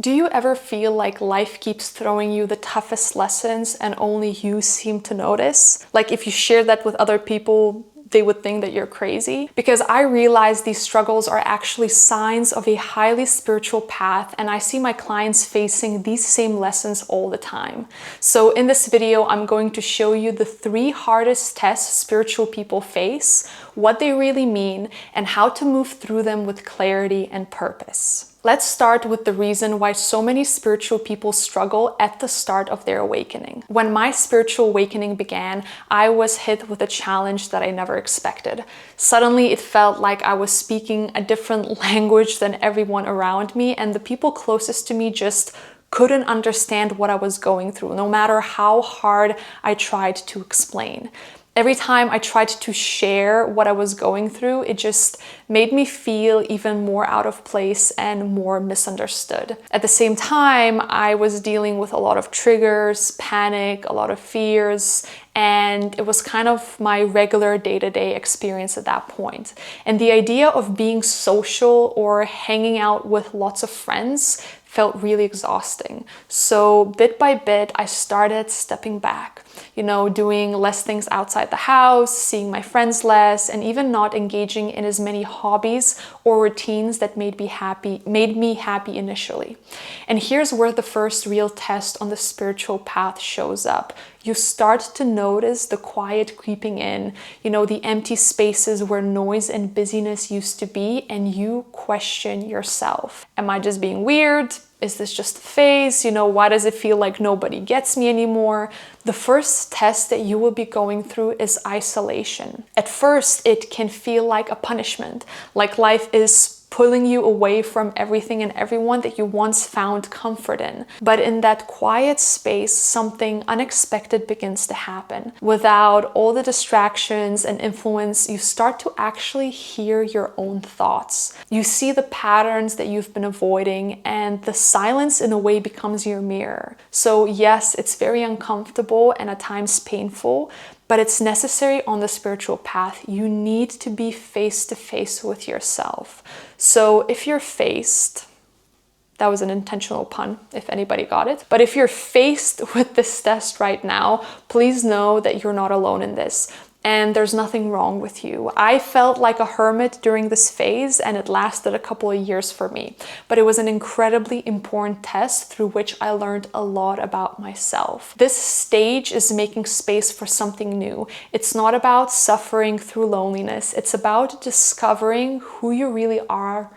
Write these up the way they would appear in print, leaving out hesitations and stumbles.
Do you ever feel like life keeps throwing you the toughest lessons and only you seem to notice? Like if you share that with other people, they would think that you're crazy? Because I realize these struggles are actually signs of a highly spiritual path, and I see my clients facing these same lessons all the time. So in this video, I'm going to show you the 3 hardest tests spiritual people face, what they really mean, and how to move through them with clarity and purpose. Let's start with the reason why so many spiritual people struggle at the start of their awakening. When my spiritual awakening began, I was hit with a challenge that I never expected. Suddenly, it felt like I was speaking a different language than everyone around me, and the people closest to me just couldn't understand what I was going through, no matter how hard I tried to explain. Every time I tried to share what I was going through, it just made me feel even more out of place and more misunderstood. At the same time, I was dealing with a lot of triggers, panic, a lot of fears, and it was kind of my regular day-to-day experience at that point. And the idea of being social or hanging out with lots of friends felt really exhausting. So bit by bit, I started stepping back, doing less things outside the house, seeing my friends less, and even not engaging in as many hobbies or routines that made me happy initially. And here's where the first real test on the spiritual path shows up. You start to notice the quiet creeping in, the empty spaces where noise and busyness used to be, and you question yourself. Am I just being weird? Is this just a phase? Why does it feel like nobody gets me anymore? The first test that you will be going through is isolation. At first, it can feel like a punishment, like life is pulling you away from everything and everyone that you once found comfort in. But in that quiet space, something unexpected begins to happen. Without all the distractions and influence, you start to actually hear your own thoughts. You see the patterns that you've been avoiding, and the silence in a way becomes your mirror. So yes, it's very uncomfortable and at times painful, but it's necessary on the spiritual path. You need to be face to face with yourself. So if you're faced, that was an intentional pun, if anybody got it. But if you're faced with this test right now, please know that you're not alone in this. And there's nothing wrong with you. I felt like a hermit during this phase, and it lasted a couple of years for me. But it was an incredibly important test through which I learned a lot about myself. This stage is making space for something new. It's not about suffering through loneliness. It's about discovering who you really are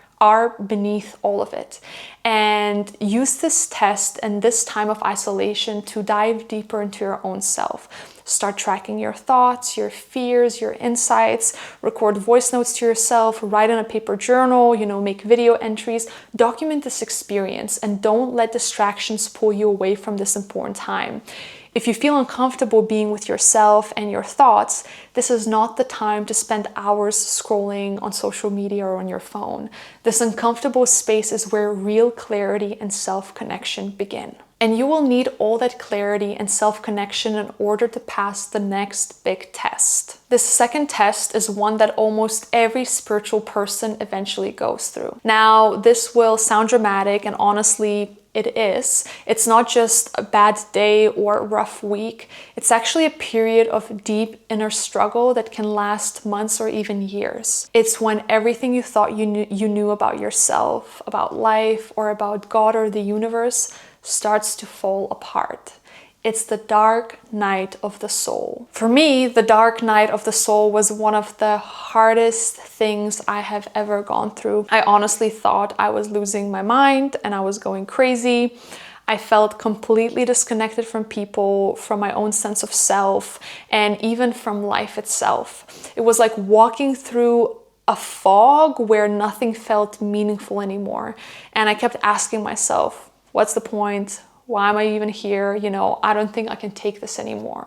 beneath all of it. And use this test and this time of isolation to dive deeper into your own self. Start tracking your thoughts, your fears, your insights, record voice notes to yourself, write in a paper journal, make video entries, document this experience, and don't let distractions pull you away from this important time. If you feel uncomfortable being with yourself and your thoughts, this is not the time to spend hours scrolling on social media or on your phone. This uncomfortable space is where real clarity and self-connection begin. And you will need all that clarity and self-connection in order to pass the next big test. This second test is one that almost every spiritual person eventually goes through. Now, this will sound dramatic, and honestly, it is. It's not just a bad day or a rough week. It's actually a period of deep inner struggle that can last months or even years. It's when everything you thought you knew about yourself, about life, or about God or the universe starts to fall apart. It's the dark night of the soul. For me, the dark night of the soul was one of the hardest things I have ever gone through. I honestly thought I was losing my mind and I was going crazy. I felt completely disconnected from people, from my own sense of self, and even from life itself. It was like walking through a fog where nothing felt meaningful anymore. And I kept asking myself, what's the point? Why am I even here? I don't think I can take this anymore.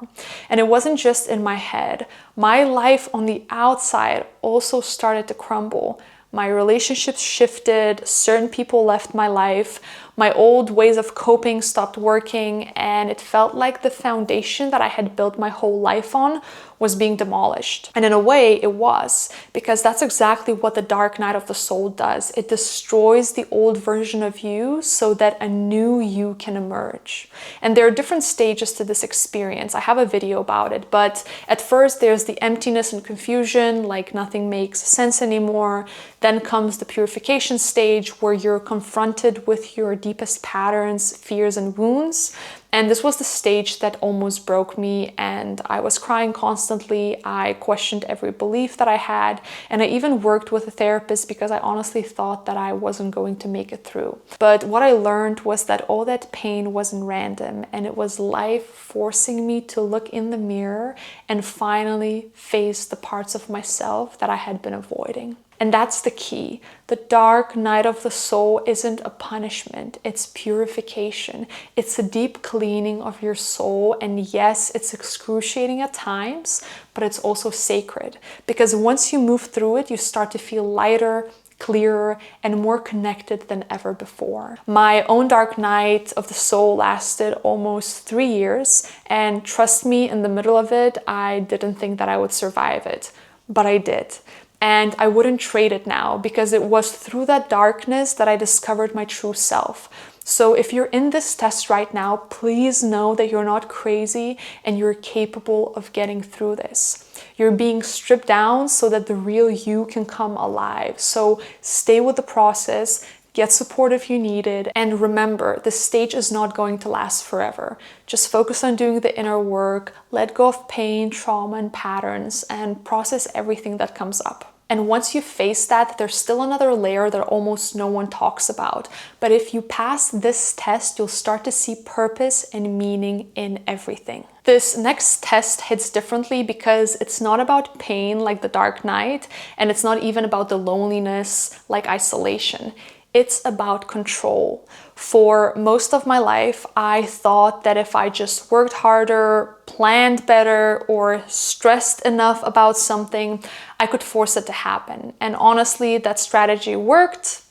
And it wasn't just in my head. My life on the outside also started to crumble. My relationships shifted, certain people left my life, My old ways of coping stopped working, and it felt like the foundation that I had built my whole life on was being demolished. And in a way, it was, because that's exactly what the dark night of the soul does. It destroys the old version of you so that a new you can emerge. And there are different stages to this experience. I have a video about it, but at first there's the emptiness and confusion, like nothing makes sense anymore. Then comes the purification stage where you're confronted with your deepest patterns, fears, and wounds. And this was the stage that almost broke me, and I was crying constantly. I questioned every belief that I had, and I even worked with a therapist because I honestly thought that I wasn't going to make it through. But what I learned was that all that pain wasn't random, and it was life forcing me to look in the mirror and finally face the parts of myself that I had been avoiding. And that's the key. The dark night of the soul isn't a punishment, it's purification. It's a deep cleaning of your soul. And yes, it's excruciating at times, but it's also sacred. Because once you move through it, you start to feel lighter, clearer, and more connected than ever before. My own dark night of the soul lasted almost 3 years. And trust me, in the middle of it, I didn't think that I would survive it, but I did. And I wouldn't trade it now, because it was through that darkness that I discovered my true self. So if you're in this test right now, please know that you're not crazy and you're capable of getting through this. You're being stripped down so that the real you can come alive. So stay with the process. Get support if you need it. And remember, this stage is not going to last forever. Just focus on doing the inner work, let go of pain, trauma, and patterns, and process everything that comes up. And once you face that, there's still another layer that almost no one talks about. But if you pass this test, you'll start to see purpose and meaning in everything. This next test hits differently because it's not about pain like the dark night, and it's not even about the loneliness like isolation. It's about control. For most of my life, I thought that if I just worked harder, planned better, or stressed enough about something, I could force it to happen. And honestly, that strategy worked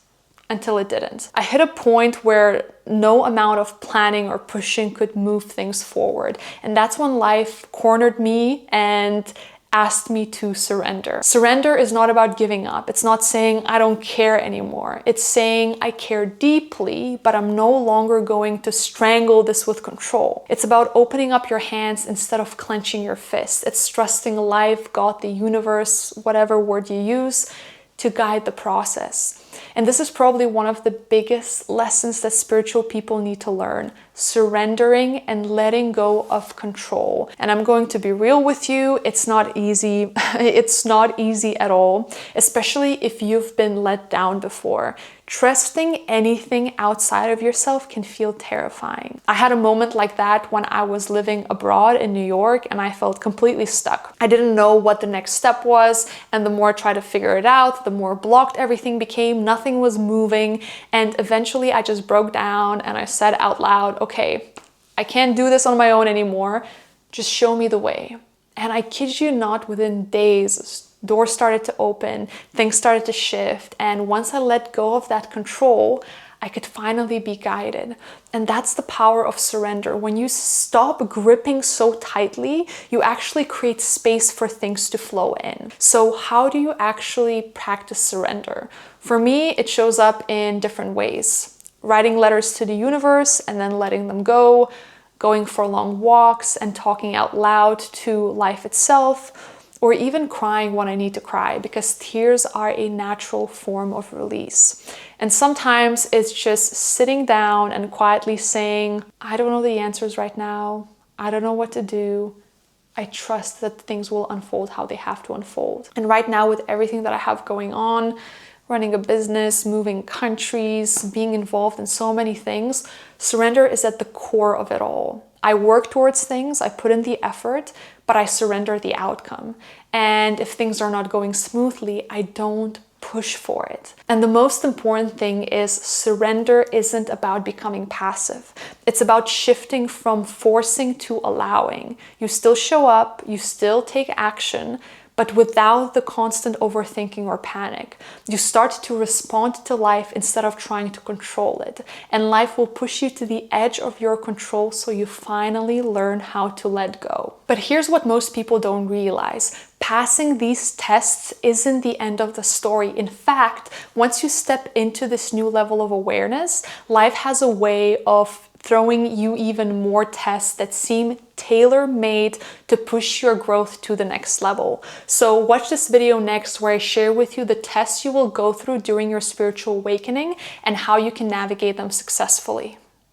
until it didn't. I hit a point where no amount of planning or pushing could move things forward. And that's when life cornered me and asked me to surrender. Surrender is not about giving up. It's not saying I don't care anymore. It's saying I care deeply, but I'm no longer going to strangle this with control. It's about opening up your hands instead of clenching your fists. It's trusting life, God, the universe, whatever word you use, to guide the process. And this is probably one of the biggest lessons that spiritual people need to learn: surrendering and letting go of control. And I'm going to be real with you, it's not easy. It's not easy at all, especially if you've been let down before. Trusting anything outside of yourself can feel terrifying. I had a moment like that when I was living abroad in New York, and I felt completely stuck. I didn't know what the next step was, and the more I tried to figure it out, the more blocked everything became. Nothing was moving, and eventually I just broke down and I said out loud, okay, I can't do this on my own anymore. Just show me the way. And I kid you not, within days, doors started to open, things started to shift, and once I let go of that control, I could finally be guided. And that's the power of surrender. When you stop gripping so tightly, you actually create space for things to flow in. So how do you actually practice surrender? For me, it shows up in different ways. Writing letters to the universe and then letting them go, going for long walks and talking out loud to life itself, or even crying when I need to cry, because tears are a natural form of release. And sometimes it's just sitting down and quietly saying, I don't know the answers right now. I don't know what to do. I trust that things will unfold how they have to unfold. And right now, with everything that I have going on, running a business, moving countries, being involved in so many things, surrender is at the core of it all. I work towards things, I put in the effort, but I surrender the outcome. And if things are not going smoothly, I don't push for it. And the most important thing is surrender isn't about becoming passive. It's about shifting from forcing to allowing. You still show up, you still take action, but without the constant overthinking or panic. You start to respond to life instead of trying to control it, and life will push you to the edge of your control so you finally learn how to let go. But here's what most people don't realize. Passing these tests isn't the end of the story. In fact, once you step into this new level of awareness, life has a way of throwing you even more tests that seem tailor-made to push your growth to the next level. So watch this video next, where I share with you the tests you will go through during your spiritual awakening and how you can navigate them successfully.